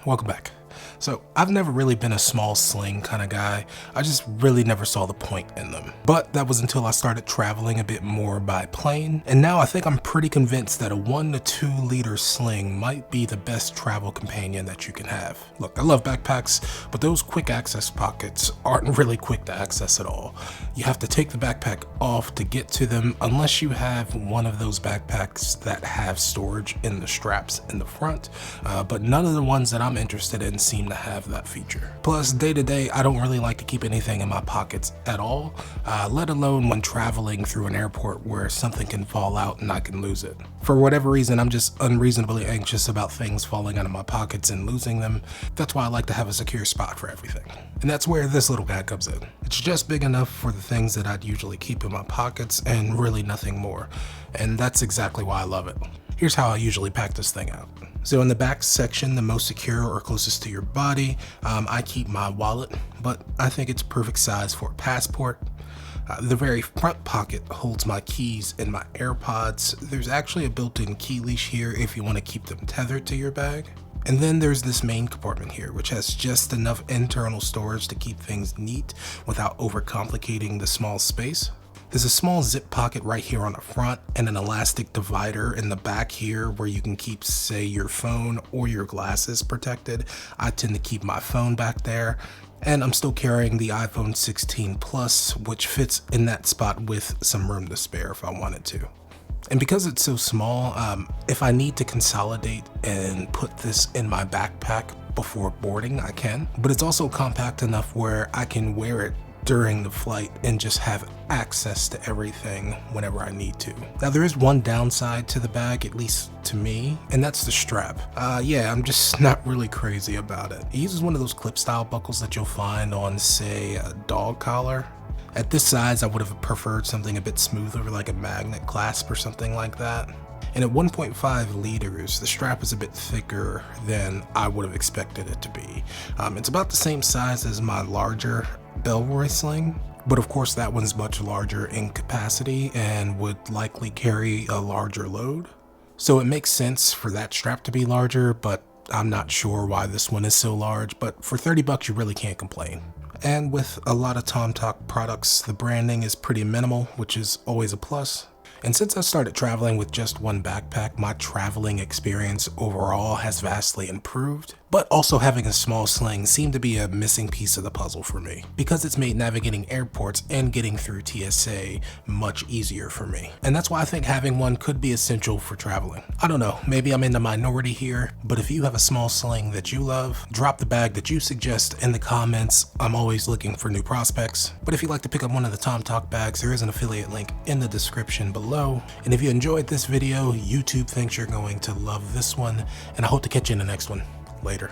welcome back. So I've never really been a small sling kind of guy. I just really never saw the point in them. But that was until I started traveling a bit more by plane. And now I think I'm pretty convinced that a 1 to 2 liter sling might be the best travel companion that you can have. Look, I love backpacks, but those quick access pockets aren't really quick to access at all. You have to take the backpack off to get to them unless you have one of those backpacks that have storage in the straps in the front. But none of the ones that I'm interested in seem to have that feature. Plus, day to day, I don't really like to keep anything in my pockets at all, let alone when traveling through an airport where something can fall out and I can lose it. For whatever reason, I'm just unreasonably anxious about things falling out of my pockets and losing them. That's why I like to have a secure spot for everything. And that's where this little guy comes in. It's just big enough for the things that I'd usually keep in my pockets and really nothing more. And that's exactly why I love it. Here's how I usually pack this thing out. So in the back section, the most secure or closest to your body, I keep my wallet, but I think it's perfect size for a passport. The very front pocket holds my keys and my AirPods. There's actually a built-in key leash here if you want to keep them tethered to your bag. And then there's this main compartment here, which has just enough internal storage to keep things neat without overcomplicating the small space. There's a small zip pocket right here on the front and an elastic divider in the back here where you can keep, say, your phone or your glasses protected. I tend to keep my phone back there. And I'm still carrying the iPhone 16 Plus, which fits in that spot with some room to spare if I wanted to. And because it's so small, if I need to consolidate and put this in my backpack before boarding, I can. But it's also compact enough where I can wear it during the flight and just have access to everything whenever I need to. Now there is one downside to the bag, at least to me, and that's the strap. Yeah, I'm just not really crazy about it. It uses one of those clip style buckles that you'll find on, say, a dog collar. At this size, I would have preferred something a bit smoother, like a magnet clasp or something like that. And at 1.5 liters, the strap is a bit thicker than I would have expected it to be. It's about the same size as my larger Belroy sling, but of course that one's much larger in capacity and would likely carry a larger load. So it makes sense for that strap to be larger, but I'm not sure why this one is so large, but for 30 bucks you really can't complain. And with a lot of TomToc products, the branding is pretty minimal, which is always a plus. And since I started traveling with just one backpack, my traveling experience overall has vastly improved. But also having a small sling seemed to be a missing piece of the puzzle for me, because it's made navigating airports and getting through TSA much easier for me. And that's why I think having one could be essential for traveling. I don't know, maybe I'm in the minority here, but if you have a small sling that you love, drop the bag that you suggest in the comments. I'm always looking for new prospects. But if you'd like to pick up one of the TomToc bags, there is an affiliate link in the description below. And if you enjoyed this video, YouTube thinks you're going to love this one, and I hope to catch you in the next one. Later.